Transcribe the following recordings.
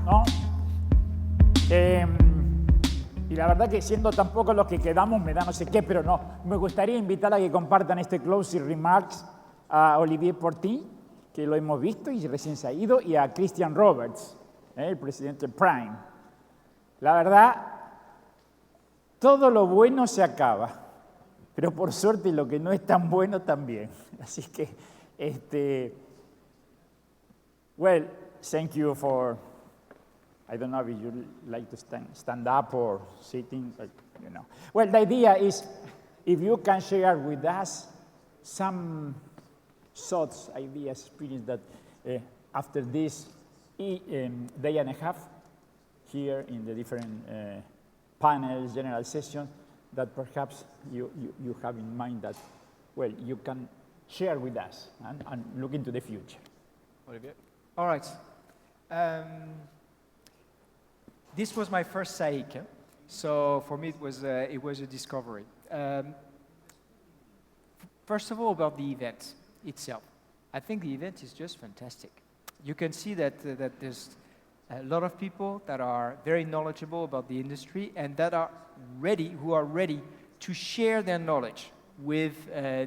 ¿no? Y la verdad que siendo tan pocos los que quedamos me da no sé qué, pero no. Me gustaría invitar a que compartan este closing remarks a Olivier Ponti, que lo hemos visto y recién se ha ido, y a Cristian Roberts, el presidente Prime. La verdad, todo lo bueno se acaba, pero por suerte lo que no es tan bueno también. Así que, well, thank you for, I don't know if you like to stand up or sitting, but, you know. Well, the idea is if you can share with us some thoughts, ideas, experience that after this day and a half here in the different panels, general sessions, that perhaps you have in mind that, well, you can share with us and look into the future. Olivier? All right. This was my first SAHIC, so for me it was a discovery. First of all, about the event itself. I think the event is just fantastic. You can see that there's a lot of people that are very knowledgeable about the industry and that are ready to share their knowledge with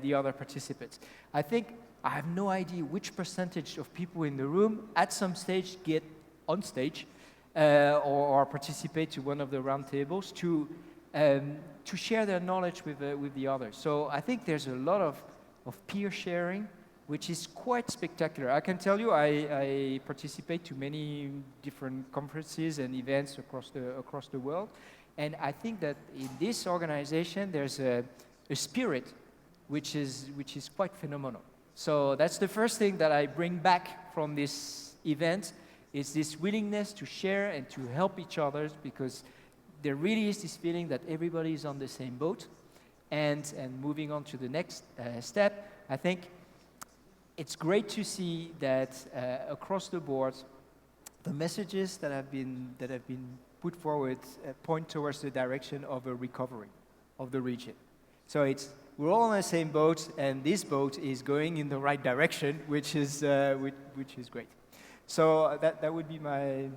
the other participants. I think I have no idea which percentage of people in the room at some stage get on stage or participate to one of the round tables to share their knowledge with the others. So I think there's a lot of peer sharing, which is quite spectacular. I can tell you, I participate to many different conferences and events across the world, and I think that in this organization there's a spirit which is quite phenomenal. So that's the first thing that I bring back from this event, is this willingness to share and to help each other, because there really is this feeling that everybody is on the same boat. And moving on to the next step, I think it's great to see that across the board, the messages that have been put forward point towards the direction of a recovery of the region. So we're all on the same boat, and this boat is going in the right direction, which is great. So that would be my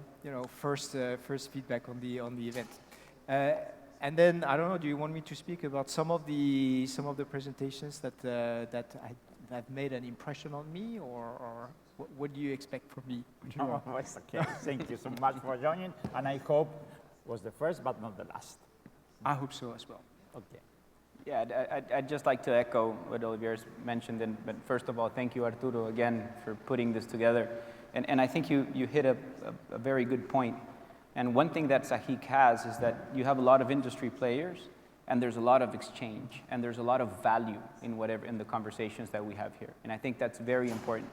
first feedback on the event. And then I don't know. Do you want me to speak about some of the presentations that have made an impression on me, or what do you expect from me? No, it's okay. Thank you so much for joining, and I hope it was the first but not the last. I hope so as well. Okay. Yeah, I'd just like to echo what Olivier's mentioned, but first of all, thank you, Arturo, again, for putting this together. And I think you hit a very good point. And one thing that SAHIC has is that you have a lot of industry players, and there's a lot of exchange, and there's a lot of value in the conversations that we have here. And I think that's very important.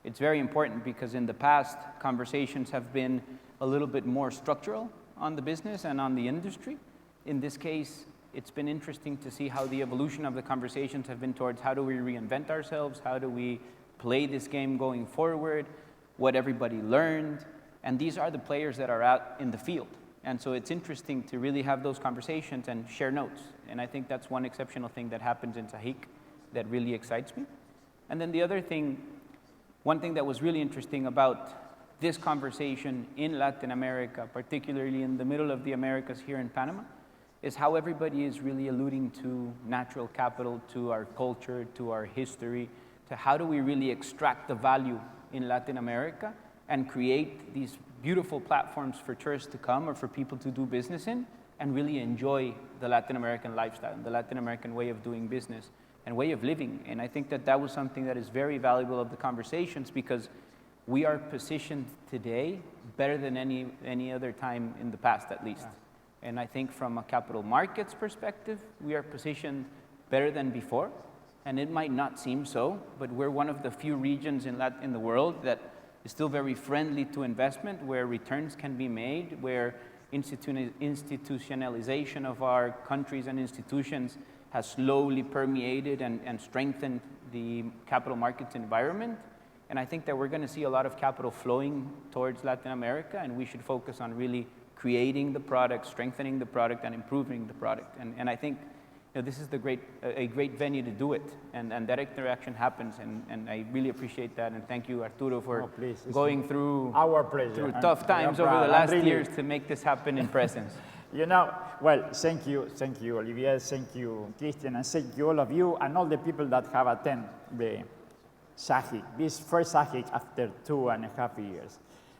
It's very important because in the past, conversations have been a little bit more structural on the business and on the industry. In this case, it's been interesting to see how the evolution of the conversations have been towards how do we reinvent ourselves, how do we play this game going forward, what everybody learned. And these are the players that are out in the field. And so it's interesting to really have those conversations and share notes. And I think that's one exceptional thing that happens in SAHIC that really excites me. And then the other thing, one thing that was really interesting about this conversation in Latin America, particularly in the middle of the Americas here in Panama, is how everybody is really alluding to natural capital, to our culture, to our history, to how do we really extract the value in Latin America and create these beautiful platforms for tourists to come or for people to do business in and really enjoy the Latin American lifestyle, the Latin American way of doing business and way of living. And I think that was something that is very valuable of the conversations, because we are positioned today better than any other time in the past, at least. Yeah. And I think from a capital markets perspective, we are positioned better than before. And it might not seem so, but we're one of the few regions in the world that is still very friendly to investment, where returns can be made, where institutionalization of our countries and institutions has slowly permeated and strengthened the capital markets environment. And I think that we're going to see a lot of capital flowing towards Latin America, and we should focus on really creating the product, strengthening the product, and improving the product. And I think this is a great venue to do it, and that interaction happens, and I really appreciate that, and thank you, Arturo, for going through our pleasure. through tough times over the last years to make this happen in presence. Well, thank you, Olivier, thank you, Cristian, and thank you all of you and all the people that have attended the SAHIC, this first SAHIC after 2.5 years.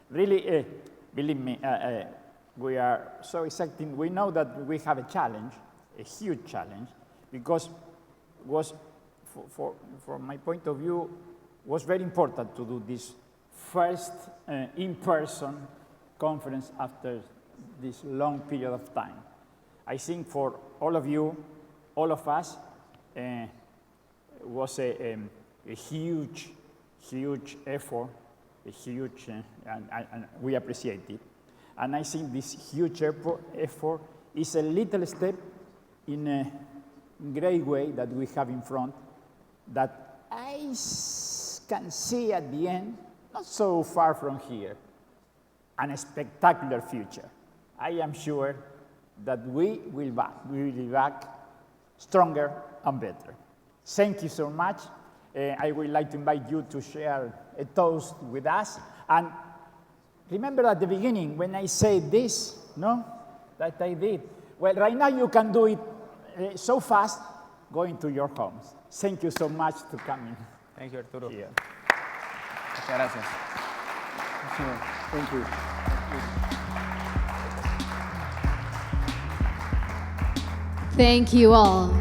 Really, believe me, we are so excited. We know that we have a challenge, a huge challenge, because was, from my point of view, was very important to do this first in-person conference after this long period of time. I think for all of you, all of us, was a huge effort, and we appreciate it. And I think this huge effort is a little step in a great way that we have in front that I can see at the end, not so far from here, a spectacular future. I am sure that we will be back stronger and better. Thank you so much. I would like to invite you to share a toast with us. And remember at the beginning when I said this, that I did. Well, right now you can do it so fast, going to your homes. Thank you so much for coming. Thank you, Arturo. Here. Muchas gracias. Thank you. Thank you all.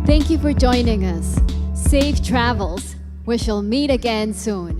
Thank you for joining us. Safe travels. We shall meet again soon.